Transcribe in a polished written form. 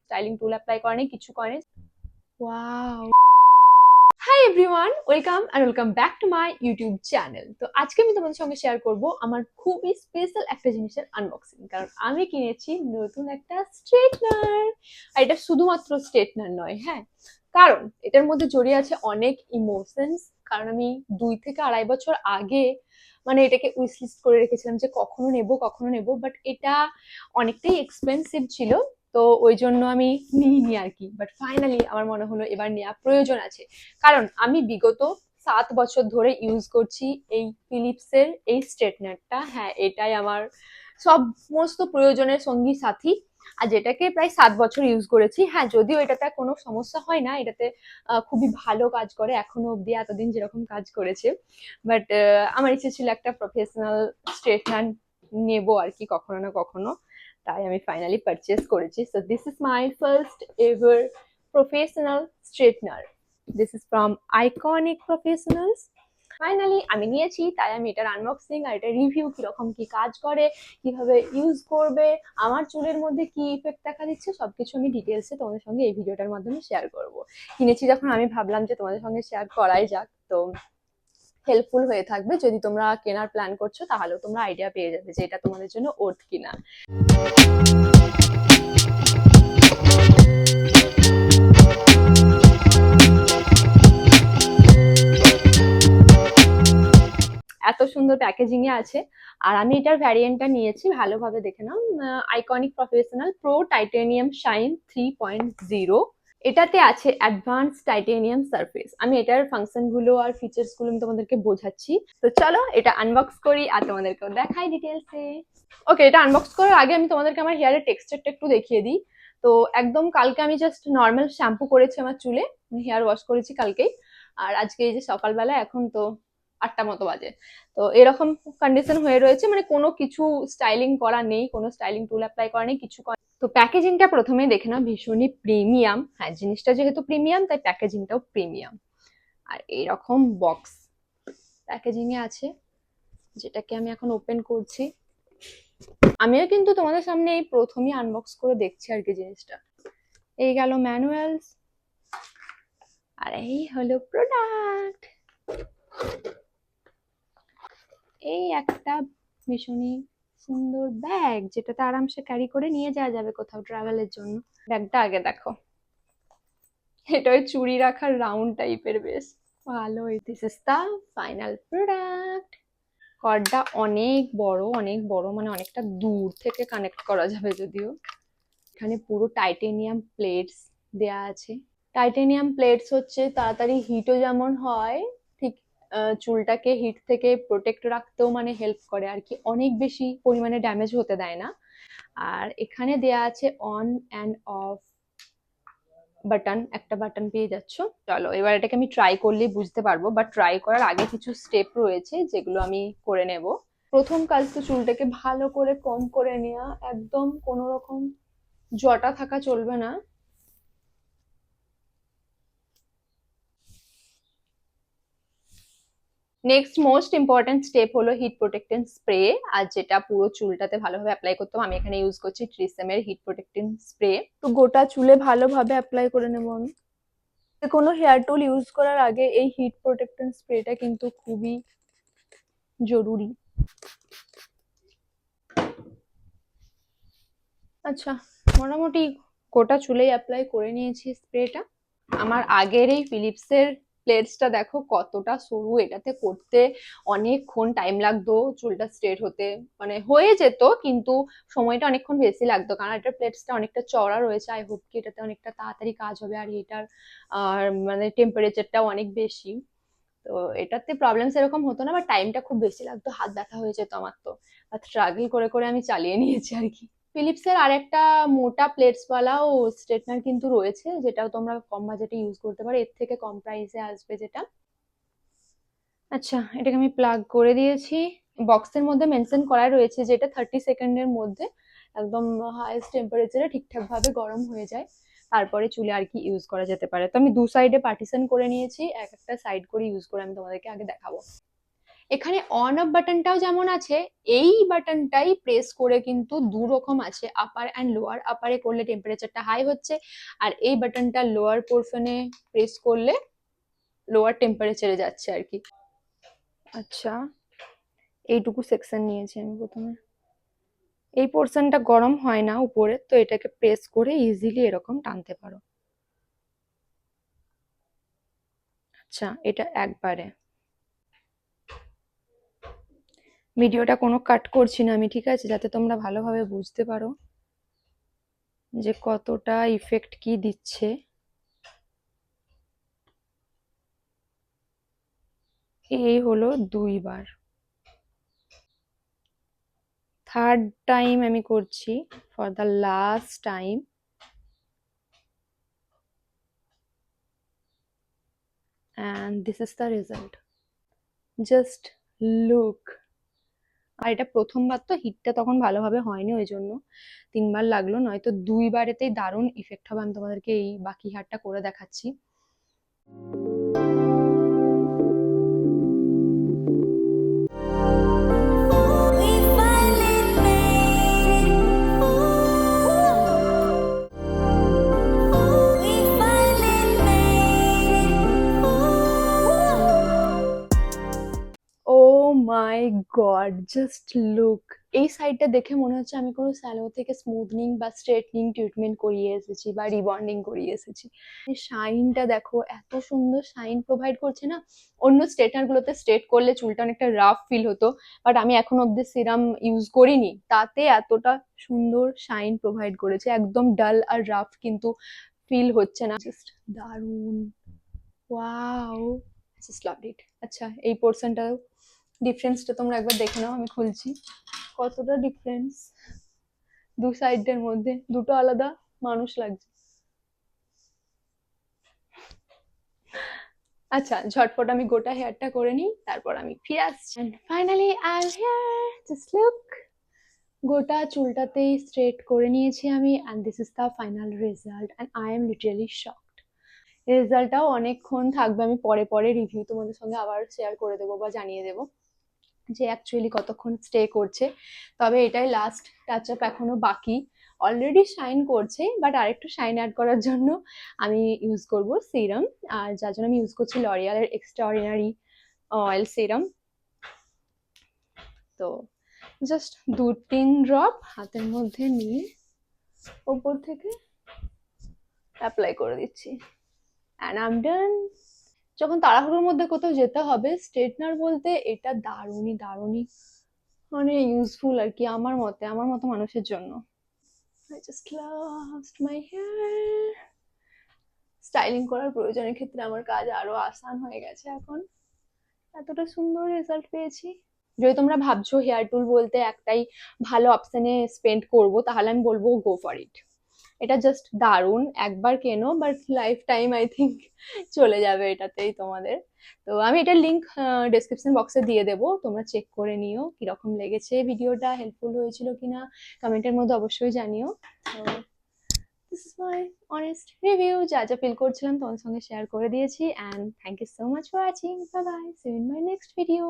Styling টুল apply করে নেই, কিছু করে নেই। Wow! Hi everyone, welcome back to my YouTube channel. তো আজকে আমি তোমাদের সঙ্গে শেয়ার করব আমার খুবই স্পেশাল একটা জিনিসের আনবক্সিং, কারণ আমি কিনেছি নতুন একটা স্ট্রেটনার। আর এটা শুধুমাত্র স্ট্রেটনার নয়, হ্যাঁ, কারণ এটার মধ্যে জড়িয়ে আছে অনেক ইমোশনস। কারণ আমি 2 থেকে আড়াই বছর আগে মানে এটাকে উইশলিস্ট করে রেখেছিলাম যে কখনো নেব, বাট এটা অনেকটাই এক্সপেন্সিভ ছিল। তো ওই জন্য আমি নিইনি আর কি, বাট ফাইনালি আমার মনে হলো এবার নেওয়া প্রয়োজন আছে। কারণ আমি বিগত 7 বছর ধরে ইউজ করছি এই ফিলিপসের এই স্ট্রেটনারটা। হ্যাঁ, এটাই আমার সমস্ত প্রয়োজনের সঙ্গী সাথী। আর যেটাকে প্রায় 7 বছর ইউজ করেছি। হ্যাঁ, যদিও এটাতে কোনো সমস্যা হয় না, এটাতে খুবই ভালো কাজ করে এখনো অব্দি, এতদিন যেরকম কাজ করেছে। বাট আমার ইচ্ছে ছিল একটা প্রফেশনাল স্ট্রেটনার নেবো আর কি, কখনো না কখনো। তাই আমি ফাইনালি পারচেস করেছি। So this is my first ever professional straightener. This is from iconic professionals. Finally আমি নিয়েছি, তাই আমি এটার আনবক্সিং আর এটা রিভিউ, কিরকম কি কাজ করে, কিভাবে ইউজ করবে, আমার চুলের মধ্যে কি ইফেক্ট দেখা দিচ্ছে, সবকিছু আমি ডিটেলসে তোমাদের সঙ্গে এই ভিডিওটার মাধ্যমে শেয়ার করব। কিনেছি যখন আমি ভাবলাম যে তোমাদের সঙ্গে শেয়ার করাই যাক, তো হেল্পফুল হয়ে থাকবে। যদি তোমরা কেনার প্ল্যান করছো তাহলেও তোমরা আইডিয়া পেয়ে যাবে যে এটা তোমাদের জন্য ওর্থ কিনা। এত সুন্দর প্যাকেজিং এ আছে। আর আমি এটার ভ্যারিয়েন্টটা নিয়েছি, ভালোভাবে দেখে নাও। Iconic professional pro titanium shine 3.0। এটাতে আছে অ্যাডভান্স টাইটেনিয়াম সারফেস। আমি এটার ফাংশন গুলো আর ফিচার্স গুলো আমি তোমাদেরকে বোঝাচ্ছি। তো চলো এটা আনবক্স করি আর তোমাদেরকে দেখাই ডিটেলসে। ওকে, এটা আনবক্স করার আগে আমি তোমাদেরকে আমার হেয়ারের টেক্সচারটা একটু দেখিয়ে দিই। তো একদম কালকে আমি জাস্ট নর্মাল শ্যাম্পু করেছি আমার চুলে, হেয়ার ওয়াশ করেছি কালকেই। আর আজকে এই যে সকালবেলা, এখন তো 8টা মতো বাজে। তো এরকম কন্ডিশন হয়ে রয়েছে, মানে কোনো কিছু স্টাইলিং করা নেই, কোনো স্টাইলিং টুল অ্যাপ্লাই করা নেই, কিছু। তো প্যাকেজিংটা প্রথমে দেখে নাও, ভীষণই প্রিমিয়াম। হ্যাঁ, জিনিসটা যেহেতু প্রিমিয়াম তাই প্যাকেজিংটাও প্রিমিয়াম। আর এইরকম বক্স প্যাকেজিং এ আছে, যেটাকে আমি এখন ওপেন করছি। আমিও কিন্তু তোমাদের সামনে এই প্রথমই আনবক্স করে দেখছি আর কি জিনিসটা। এই গেল ম্যানুয়ালস, আর এই হলো প্রোডাক্ট। এই একটা ভীষণই সুন্দর ব্যাগ, যেটাতে আরামসে ক্যারি করে নিয়ে যাওয়া যাবে কোথাও ট্রাভেলের জন্য। ব্যাগটা আগে দেখো, এটা ওই চুড়ি রাখার রাউন্ড টাইপের, বেশ ভালোই। This is the final product. কর্ডটা অনেক বড়, মানে অনেকটা দূর থেকে কানেক্ট করা যাবে যদিও। এখানে পুরো টাইটেনিয়াম প্লেটস দেয়া আছে। টাইটেনিয়াম প্লেটস হচ্ছে তাড়াতাড়ি হিটও যেমন হয়, ঠিক চুলটাকে হিট থেকে প্রোটেক্ট রাখতেও মানে হেল্প করে আর কি, অনেক বেশি পরিমাণে ড্যামেজ হতে দেয় না। আর এখানে দেয়া আছে অন অ্যান্ড অফ বাটন, একটা বাটন পেয়ে যাচ্ছ। চলো এবার এটাকে আমি ট্রাই করলেই বুঝতে পারবো, বাট ট্রাই করার আগে কিছু স্টেপ রয়েছে যেগুলো আমি করে নেব। প্রথম কাজ তো চুলটাকে ভালো করে কম করে নেওয়া, একদম কোনো রকম জটা থাকা চলবে না। নেক্সট মোস্ট ইম্পর্টেন্ট স্টেপ হলো হিট প্রোটেক্টেন্ট স্প্রে। আর যেটা পুরো চুলটাতে ভালোভাবে অ্যাপ্লাই করতে হবে। আমি এখানে ইউজ করছি ট্রিসেম এর হিট প্রোটেক্টেন্ট স্প্রে। তো গোটা চুলে ভালোভাবে অ্যাপ্লাই করে নেবো আমি। কোনো হেয়ার টুল ইউজ করার আগে এই হিট প্রোটেক্টেন্ট স্প্রেটা কিন্তু খুবই জরুরি। আচ্ছা, মোটামুটি গোটা চুলেই অ্যাপ্লাই করে নিয়েছি স্প্রেটা। আমার আগের এই ফিলিপসের প্লেটসটা দেখো কতটা সরু, এটাতে করতে অনেকক্ষণ টাইম লাগতো চুলটা স্ট্রেট হতে, মানে হয়ে যেত কিন্তু সময়টা অনেকক্ষণ বেশি লাগতো, কারণ এটার প্লেটসটা অনেকটা চওড়া রয়েছে। আই হোপ কি এটাতে অনেকটা তাড়াতাড়ি কাজ হবে। আর এটার মানে টেম্পারেচারটাও অনেক বেশি, তো এটাতে প্রবলেম সেরকম হতো না, বাট টাইমটা খুব বেশি লাগতো, হাত ব্যথা হয়ে যেত আমার। তো আর স্ট্রাগল করে করে আমি চালিয়ে নিয়েছি আর কি। ফিলিপসের আরেকটা মোটা প্লেটস ওয়ালাও স্ট্রেটনার কিন্তু রয়েছে, যেটাও তোমরা কম বাজেটে ইউজ করতে পারো, এর থেকে কম প্রাইসে আসবে যেটা। আচ্ছা, এটাকে আমি প্লাগ করে দিয়েছি। বক্সের মধ্যে মেনশন করা রয়েছে যে এটা 30 সেকেন্ডের মধ্যে একদম হাইয়েস্ট টেম্পারেচারে ঠিকঠাক ভাবে গরম হয়ে যায়, তারপরে চুলে আর কি ইউজ করা যেতে পারে। তো আমি দু সাইডে পার্টিশন করে নিয়েছি, এক একটা সাইড করে ইউজ করে আমি তোমাদেরকে আগে দেখাবো। এখানে অন অফ বাটনটাও যেমন আছে, এই বাটনটাই প্রেস করে কিন্তু দু রকম আছে, আপার অ্যান্ড লোয়ার। আপারে করলে টেম্পারেচারটা হাই হচ্ছে, আর এই বাটনটা লোয়ার পোর্শনে প্রেস করলে লোয়ার টেম্পারেচারে যাচ্ছে আর কি। আচ্ছা, এইটুকু সেকশন নিয়েছি আমি প্রথমে। এই পোর্শনটা গরম হয় না উপরে, তো এটাকে প্রেস করে ইজিলি এরকম টানতে পারো। আচ্ছা, এটা একবারে। ভিডিওটা কোনো কাট করছি না আমি, ঠিক আছে, যাতে তোমরা ভালোভাবে বুঝতে পারো যে কতটা ইফেক্ট কি দিচ্ছে। এই হলো 2 বার। থার্ড টাইম আমি করছি, for the last time. And this is the result, just look. আর এটা প্রথমবার তো, হিটটা তখন ভালোভাবে হয়নি, ওই জন্য 3বার লাগলো, নয়তো 2বারেতেই দারুণ ইফেক্ট হবে। আমি তোমাদেরকে এই বাকি হারটা করে দেখাচ্ছি। ও মাই গড, জাস্ট লুক। এই সাইডটা দেখে মনে হচ্ছে আমি কোনো স্যালো থেকে স্মুথনিং বা স্ট্রেটনিং ট্রিটমেন্ট করিয়ে এসেছি বা রিবন্ডিং করিয়ে এসেছি। শাইনটা দেখো, এত সুন্দর শাইন প্রোভাইড করছে না। অন্য স্ট্রেটনার গুলোতে স্ট্রেট করলে চুলটা অনেকটা রাফ ফিল হতো, বাট আমি এখন অব্দি সিরাম ইউজ করিনি, তাতে এতটা সুন্দর শাইন প্রোভাইড করেছে। একদম ডাল আর রাফ কিন্তু ফিল হচ্ছে না, জাস্ট দারুণ। Wow, just loved it. আচ্ছা, এই পোর্শনটা ডিফারেন্সটা তোমরা একবার দেখে নাও, আমি খুলছি। কতটা ডিফারেন্স দু সাইডের মধ্যে, দুটো আলাদা মানুষ লাগছে। আচ্ছা, ঝটপট আমি গোটা হেয়ারটা করে নিই, তারপর আমি ফিরে আসছি। Finally I am here, just look. গোটা চুলটাতেই স্ট্রেট করে নিয়েছি আমি, and this is the final result, and I am literally shocked. রেজাল্টটাও অনেকক্ষণ থাকবে, আমি পরে পরে রিভিউ তোমাদের সঙ্গে আবার শেয়ার করে দেবো বা জানিয়ে দেবো যে অ্যাকচুয়ালি কতক্ষণ স্টে করছে। তবে এটাই লাস্ট টাচ আপ, এখনো বাকি। অলরেডি শাইন করছে, বাট আরেকটু শাইন অ্যাড করার জন্য আমি ইউজ করব সিরাম, আর যার জন্য আমি ইউজ করছি লরিয়ালের এক্সট্রাঅর্ডিনারি অয়েল সিরাম। তো জাস্ট 2-3 ড্রপ হাতের মধ্যে নিয়ে ওপর থেকে অ্যাপ্লাই করে দিচ্ছি, অ্যান্ড আই এম ডান। যখন তাড়াহুড়োর মধ্যে কোথাও যেতে হবে, স্ট্রেটনার বলতে এটা দারুণই দারুণই মানে ইউজফুল আর কি, আমার মতে, আমার মতো মানুষের জন্য। I just lost my hair. Styling করার প্রয়োজনের ক্ষেত্রে আমার কাজ আরো আসান হয়ে গেছে এখন, এতটা সুন্দর রেজাল্ট পেয়েছি। যদি তোমরা ভাবছো হেয়ার টুল বলতে একটাই ভালো অপশনে স্পেন্ড করব, তাহলে আমি বলবো গো ফর ইট। এটা জাস্ট দারুণ, একবার কেনো, but life time I think চলে যাবে এটাতেই তোমাদের। তো আমি এটার লিঙ্ক ডেসক্রিপশন বক্সে দিয়ে দেবো, তোমরা চেক করে নিও কিরকম লেগেছে, ভিডিওটা হেল্পফুল হয়েছিল কিনা কমেন্টের মধ্যে অবশ্যই জানিও। তো this is my honest review, যা যা ফিল করছিলাম তোমার সঙ্গে শেয়ার করে দিয়েছি, and thank you so much for watching. Bye bye, see you in my next video.